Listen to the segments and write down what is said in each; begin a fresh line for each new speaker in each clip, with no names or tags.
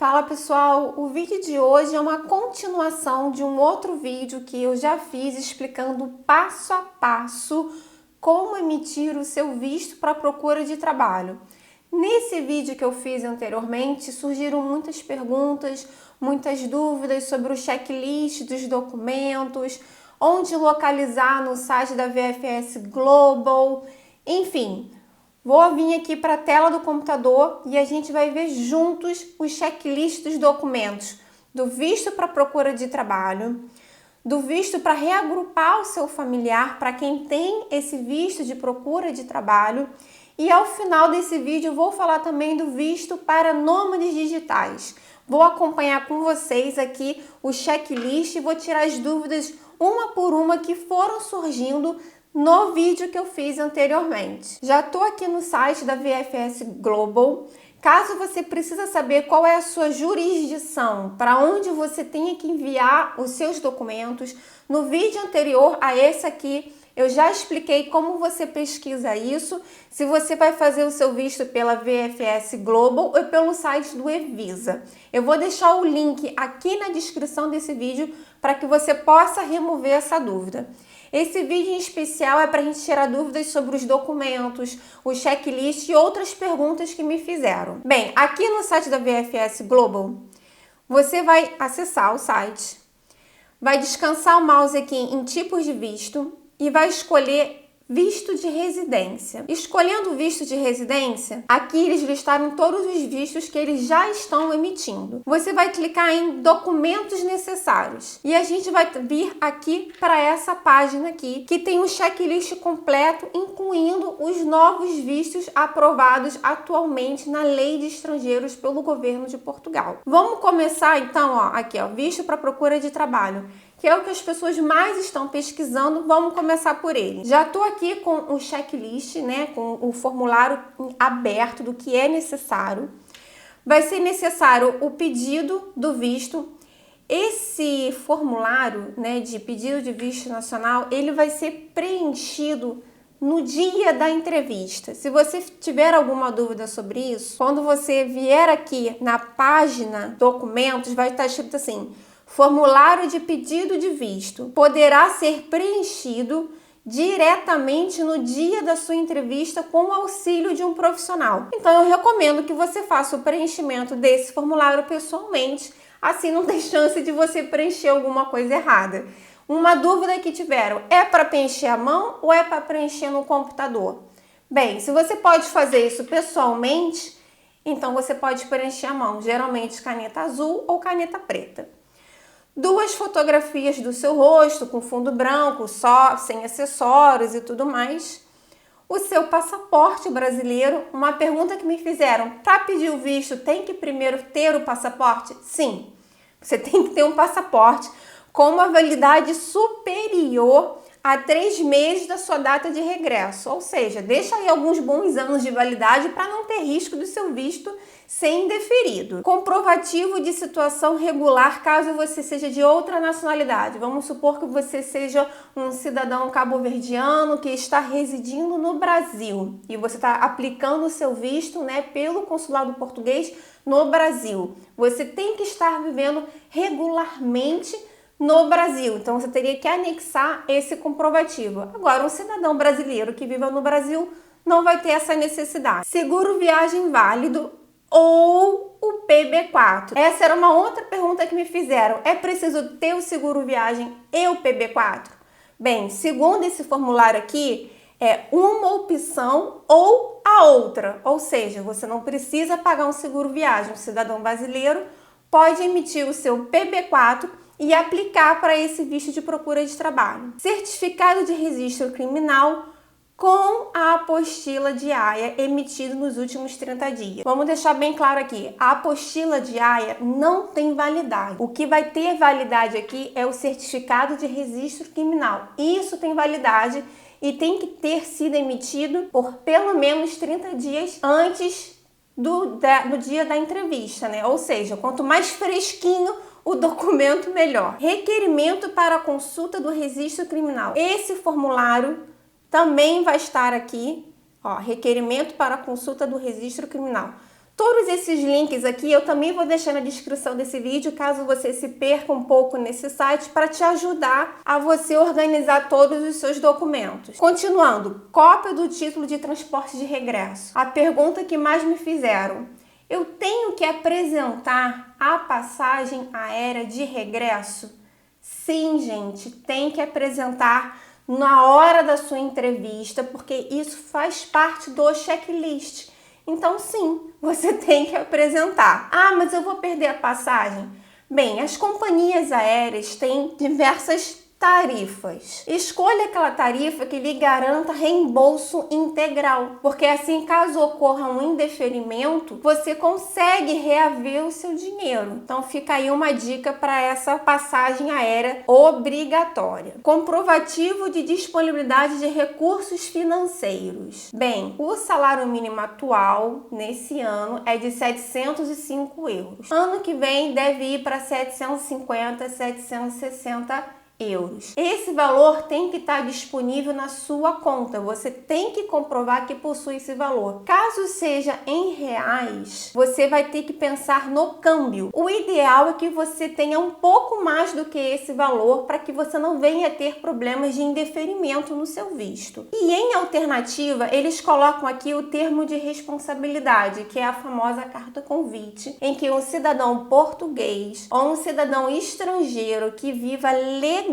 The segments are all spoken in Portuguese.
Fala pessoal, o vídeo de hoje é uma continuação de um outro vídeo que eu já fiz explicando passo a passo como emitir o seu visto para procura de trabalho. Nesse vídeo que eu fiz anteriormente surgiram muitas perguntas, muitas dúvidas sobre o checklist dos documentos, onde localizar no site da VFS Global, enfim. Vou vir aqui para a tela do computador e a gente vai ver juntos o checklist dos documentos do visto para procura de trabalho, do visto para reagrupar o seu familiar para quem tem esse visto de procura de trabalho e ao final desse vídeo vou falar também do visto para nômades digitais. Vou acompanhar com vocês aqui o checklist e vou tirar as dúvidas uma por uma que foram surgindo no vídeo que eu fiz anteriormente. Já estou aqui no site da VFS Global. Caso você precisa saber qual é a sua jurisdição, para onde você tenha que enviar os seus documentos, no vídeo anterior a esse aqui, eu já expliquei como você pesquisa isso, se você vai fazer o seu visto pela VFS Global ou pelo site do eVisa. Eu vou deixar o link aqui na descrição desse vídeo para que você possa remover essa dúvida. Esse vídeo em especial é para a gente tirar dúvidas sobre os documentos, o checklist e outras perguntas que me fizeram. Bem, aqui no site da VFS Global, você vai acessar o site, vai descansar o mouse aqui em tipos de visto e vai escolher visto de residência. Escolhendo o visto de residência, aqui eles listaram todos os vistos que eles já estão emitindo. Você vai clicar em documentos necessários e a gente vai vir aqui para essa página aqui, que tem um checklist completo, incluindo os novos vistos aprovados atualmente na Lei de Estrangeiros pelo governo de Portugal. Vamos começar então, aqui, visto para procura de trabalho, que é o que as pessoas mais estão pesquisando. Vamos começar por ele. Já estou aqui com o checklist, né, com o formulário aberto do que é necessário. Vai ser necessário o pedido do visto. Esse formulário, né, de pedido de visto nacional, ele vai ser preenchido no dia da entrevista. Se você tiver alguma dúvida sobre isso, quando você vier aqui na página documentos, vai estar escrito assim: formulário de pedido de visto poderá ser preenchido diretamente no dia da sua entrevista com o auxílio de um profissional. Então eu recomendo que você faça o preenchimento desse formulário pessoalmente, assim não tem chance de você preencher alguma coisa errada. Uma dúvida que tiveram: é para preencher à mão ou é para preencher no computador? Bem, se você pode fazer isso pessoalmente, então você pode preencher à mão, geralmente caneta azul ou caneta preta. 2 fotografias do seu rosto com fundo branco, só, sem acessórios e tudo mais. O seu passaporte brasileiro. Uma pergunta que me fizeram: para pedir o visto tem que primeiro ter o passaporte? Sim, você tem que ter um passaporte com uma validade superior a 3 meses da sua data de regresso, ou seja, deixa aí alguns bons anos de validade para não ter risco do seu visto ser indeferido. Comprovativo de situação regular caso você seja de outra nacionalidade. Vamos supor que você seja um cidadão cabo-verdiano que está residindo no Brasil e você está aplicando o seu visto, né, pelo consulado português no Brasil. Você tem que estar vivendo regularmente no Brasil, então você teria que anexar esse comprovativo. Agora, um cidadão brasileiro que viva no Brasil não vai ter essa necessidade. Seguro viagem válido ou o PB4? Essa era uma outra pergunta que me fizeram. É preciso ter o seguro viagem e o PB4? Bem, segundo esse formulário aqui, é uma opção ou a outra, ou seja, você não precisa pagar um seguro viagem. O cidadão brasileiro pode emitir o seu PB4 e aplicar para esse visto de procura de trabalho. Certificado de registro criminal com a apostila de AIA emitido nos últimos 30 dias. Vamos deixar bem claro aqui, a apostila de AIA não tem validade. O que vai ter validade aqui é o certificado de registro criminal. Isso tem validade e tem que ter sido emitido por pelo menos 30 dias antes do dia da entrevista, né? Ou seja, quanto mais fresquinho o documento, melhor. Requerimento para a consulta do registro criminal. Esse formulário também vai estar aqui, requerimento para a consulta do registro criminal. Todos esses links aqui eu também vou deixar na descrição desse vídeo, caso você se perca um pouco nesse site, para te ajudar a você organizar todos os seus documentos. Continuando, cópia do título de transporte de regresso. A pergunta que mais me fizeram: eu tenho que apresentar a passagem aérea de regresso? Sim, gente, tem que apresentar na hora da sua entrevista, porque isso faz parte do checklist. Então, sim, você tem que apresentar. Ah, mas eu vou perder a passagem? Bem, as companhias aéreas têm diversas tarifas. Escolha aquela tarifa que lhe garanta reembolso integral, porque assim, caso ocorra um indeferimento, você consegue reaver o seu dinheiro. Então fica aí uma dica para essa passagem aérea obrigatória. Comprovativo de disponibilidade de recursos financeiros. Bem, o salário mínimo atual nesse ano é de 705 euros. Ano que vem deve ir para 750, 760 euros. Esse valor tem que estar disponível na sua conta. Você tem que comprovar que possui esse valor. Caso seja em reais, você vai ter que pensar no câmbio. O ideal é que você tenha um pouco mais do que esse valor, para que você não venha ter problemas de indeferimento no seu visto. E em alternativa, eles colocam aqui o termo de responsabilidade, que é a famosa carta convite, em que um cidadão português ou um cidadão estrangeiro que viva legalmente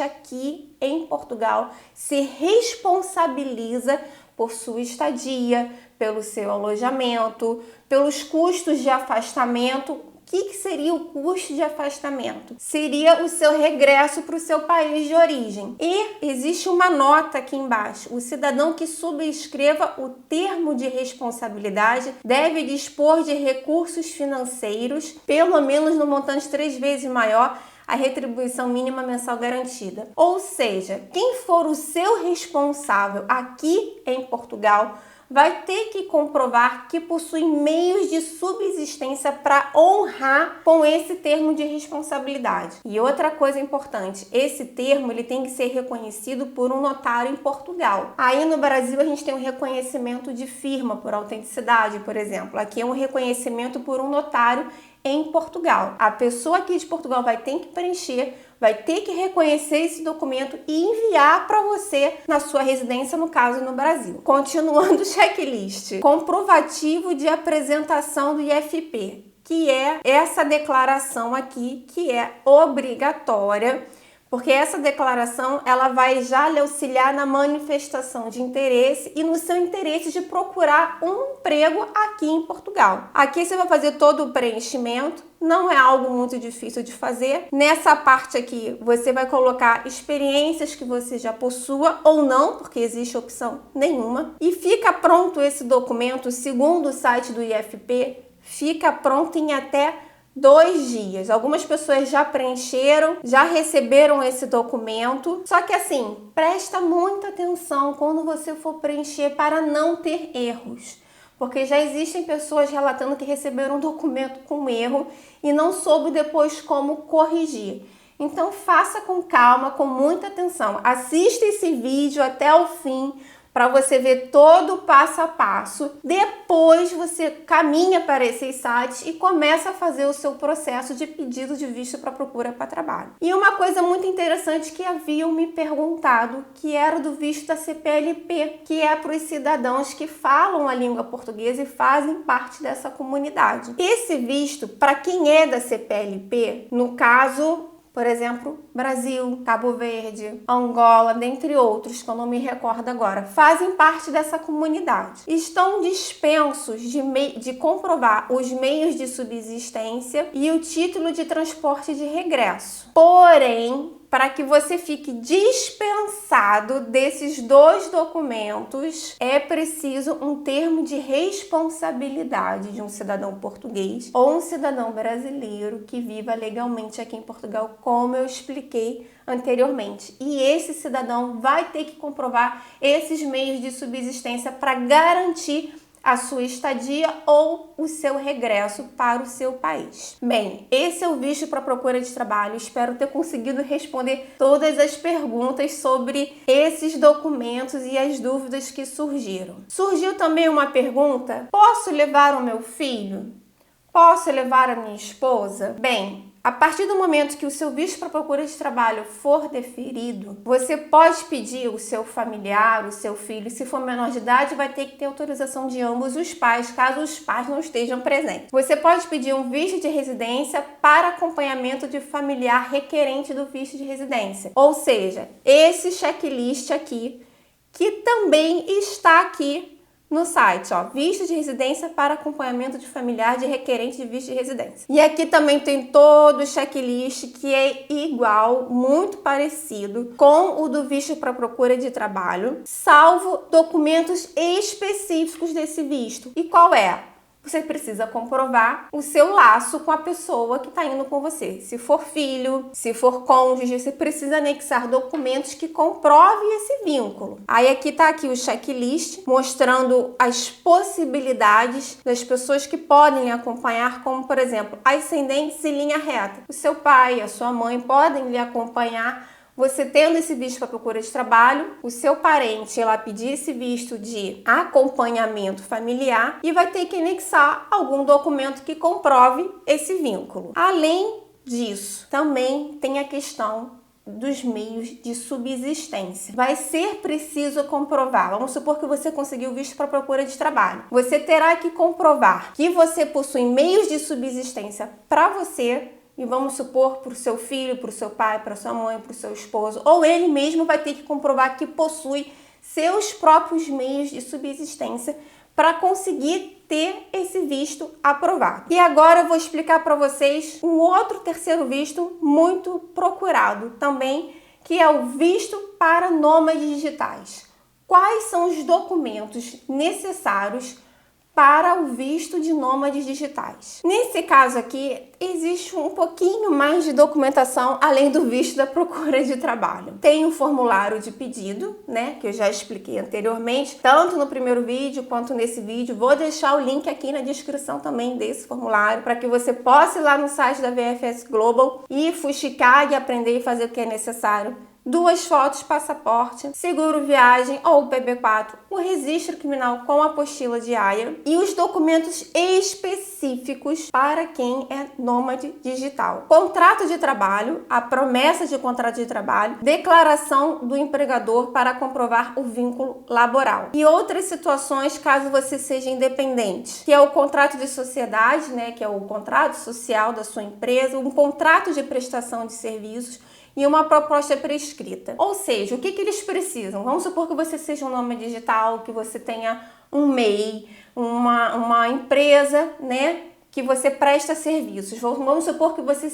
aqui em Portugal se responsabiliza por sua estadia, pelo seu alojamento, pelos custos de afastamento. O que seria o custo de afastamento? Seria o seu regresso para o seu país de origem. E existe uma nota aqui embaixo: o cidadão que subscreva o termo de responsabilidade deve dispor de recursos financeiros, pelo menos no montante 3 vezes maior a retribuição mínima mensal garantida. Ou seja, quem for o seu responsável aqui em Portugal vai ter que comprovar que possui meios de subsistência para honrar com esse termo de responsabilidade. E outra coisa importante, esse termo ele tem que ser reconhecido por um notário em Portugal. Aí no Brasil a gente tem um reconhecimento de firma por autenticidade, por exemplo. Aqui é um reconhecimento por um notário em Portugal. A pessoa aqui de Portugal vai ter que preencher, vai ter que reconhecer esse documento e enviar para você na sua residência, no caso no Brasil. Continuando o checklist. Comprovativo de apresentação do IFP, que é essa declaração aqui, que é obrigatória, porque essa declaração ela vai já lhe auxiliar na manifestação de interesse e no seu interesse de procurar um emprego aqui em Portugal. Aqui você vai fazer todo o preenchimento, não é algo muito difícil de fazer. Nessa parte aqui você vai colocar experiências que você já possua ou não, porque existe opção nenhuma. E fica pronto esse documento, segundo o site do IFP, fica pronto em até 2 dias. Algumas pessoas já preencheram, já receberam esse documento. Só que assim, presta muita atenção quando você for preencher para não ter erros. Porque já existem pessoas relatando que receberam um documento com erro e não soube depois como corrigir. Então faça com calma, com muita atenção. Assista esse vídeo até o fim, para você ver todo o passo a passo. Depois você caminha para esses sites e começa a fazer o seu processo de pedido de visto para procura para trabalho. E uma coisa muito interessante que haviam me perguntado, que era do visto da CPLP, que é para os cidadãos que falam a língua portuguesa e fazem parte dessa comunidade. Esse visto, para quem é da CPLP, no caso, por exemplo, Brasil, Cabo Verde, Angola, dentre outros, que eu não me recordo agora, fazem parte dessa comunidade. Estão dispensos de comprovar os meios de subsistência e o título de transporte de regresso. Porém, para que você fique dispensado desses 2 documentos, é preciso um termo de responsabilidade de um cidadão português ou um cidadão brasileiro que viva legalmente aqui em Portugal, como eu expliquei anteriormente. E esse cidadão vai ter que comprovar esses meios de subsistência para garantir a sua estadia ou o seu regresso para o seu país. Bem, esse é o visto para procura de trabalho. Espero ter conseguido responder todas as perguntas sobre esses documentos e as dúvidas que surgiram. Surgiu também uma pergunta: posso levar o meu filho? Posso levar a minha esposa? Bem, a partir do momento que o seu visto para procura de trabalho for deferido, você pode pedir o seu familiar, o seu filho, se for menor de idade, vai ter que ter autorização de ambos os pais, caso os pais não estejam presentes. Você pode pedir um visto de residência para acompanhamento de familiar requerente do visto de residência. Ou seja, esse checklist aqui, que também está aqui no site, ó, visto de residência para acompanhamento de familiar de requerente de visto de residência. E aqui também tem todo o checklist que é igual, muito parecido com o do visto para procura de trabalho, salvo documentos específicos desse visto. E qual é? Você precisa comprovar o seu laço com a pessoa que está indo com você. Se for filho, se for cônjuge, você precisa anexar documentos que comprovem esse vínculo. Aí aqui está aqui o checklist mostrando as possibilidades das pessoas que podem acompanhar, como por exemplo, ascendentes em linha reta. O seu pai, a sua mãe podem lhe acompanhar. Você tendo esse visto para procura de trabalho, o seu parente ela pedir esse visto de acompanhamento familiar e vai ter que anexar algum documento que comprove esse vínculo. Além disso, também tem a questão dos meios de subsistência. Vai ser preciso comprovar. Vamos supor que você conseguiu visto para procura de trabalho. Você terá que comprovar que você possui meios de subsistência para você. E vamos supor para o seu filho, para o seu pai, para a sua mãe, para o seu esposo, ou ele mesmo vai ter que comprovar que possui seus próprios meios de subsistência para conseguir ter esse visto aprovado. E agora eu vou explicar para vocês um outro terceiro visto muito procurado também, que é o visto para nômades digitais. Quais são os documentos necessários para o visto de nômades digitais? Nesse caso aqui, existe um pouquinho mais de documentação além do visto da procura de trabalho. Tem um formulário de pedido, né, que eu já expliquei anteriormente, tanto no primeiro vídeo quanto nesse vídeo. Vou deixar o link aqui na descrição também desse formulário para que você possa ir lá no site da VFS Global e fuxicar e aprender e fazer o que é necessário. 2 fotos, passaporte, seguro viagem ou PB4, o registro criminal com apostila de AIA e os documentos específicos para quem é nômade digital. Contrato de trabalho, a promessa de contrato de trabalho, declaração do empregador para comprovar o vínculo laboral. E outras situações caso você seja independente, que é o contrato de sociedade, né, que é o contrato social da sua empresa, um contrato de prestação de serviços e uma proposta prescrita. Ou seja, o que eles precisam? Vamos supor que você seja um nômade digital, que você tenha um MEI, uma empresa, né, que você presta serviços. Vamos supor que você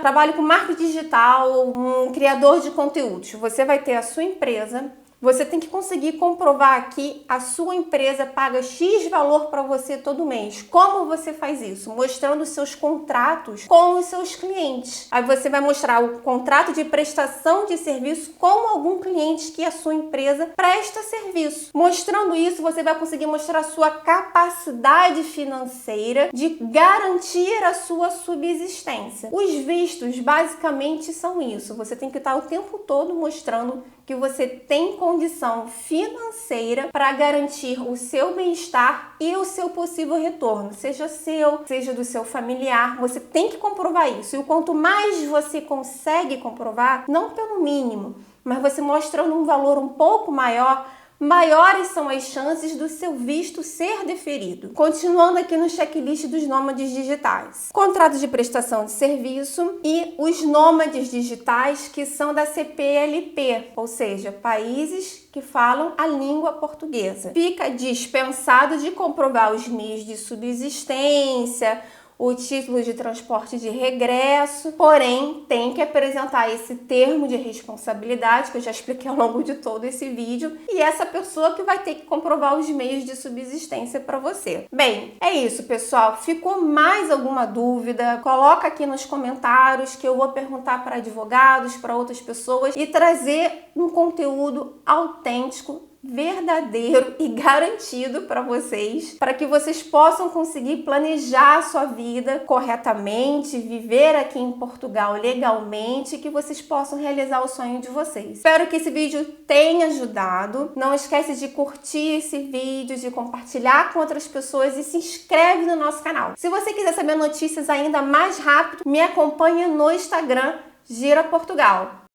trabalhe com marketing digital, um criador de conteúdos. Você vai ter a sua empresa. Você tem que conseguir comprovar que a sua empresa paga X valor para você todo mês. Como você faz isso? Mostrando os seus contratos com os seus clientes. Aí você vai mostrar o contrato de prestação de serviço com algum cliente que a sua empresa presta serviço. Mostrando isso, você vai conseguir mostrar a sua capacidade financeira de garantir a sua subsistência. Os vistos basicamente são isso. Você tem que estar o tempo todo mostrando que você tem condição financeira para garantir o seu bem-estar e o seu possível retorno, seja seu, seja do seu familiar. Você tem que comprovar isso. E o quanto mais você consegue comprovar, não pelo mínimo, mas você mostrando um valor um pouco maior, maiores são as chances do seu visto ser deferido. Continuando aqui no checklist dos nômades digitais. Contrato de prestação de serviço e os nômades digitais que são da CPLP, ou seja, países que falam a língua portuguesa. Fica dispensado de comprovar os meios de subsistência, o título de transporte de regresso, porém tem que apresentar esse termo de responsabilidade que eu já expliquei ao longo de todo esse vídeo e essa pessoa que vai ter que comprovar os meios de subsistência para você. Bem, é isso, pessoal. Ficou mais alguma dúvida? Coloca aqui nos comentários que eu vou perguntar para advogados, para outras pessoas e trazer um conteúdo autêntico, verdadeiro e garantido para vocês, para que vocês possam conseguir planejar a sua vida corretamente, viver aqui em Portugal legalmente, que vocês possam realizar o sonho de vocês. Espero que esse vídeo tenha ajudado. Não esquece de curtir esse vídeo, de compartilhar com outras pessoas e se inscreve no nosso canal. Se você quiser saber notícias ainda mais rápido, me acompanha no Instagram Gira Portugal.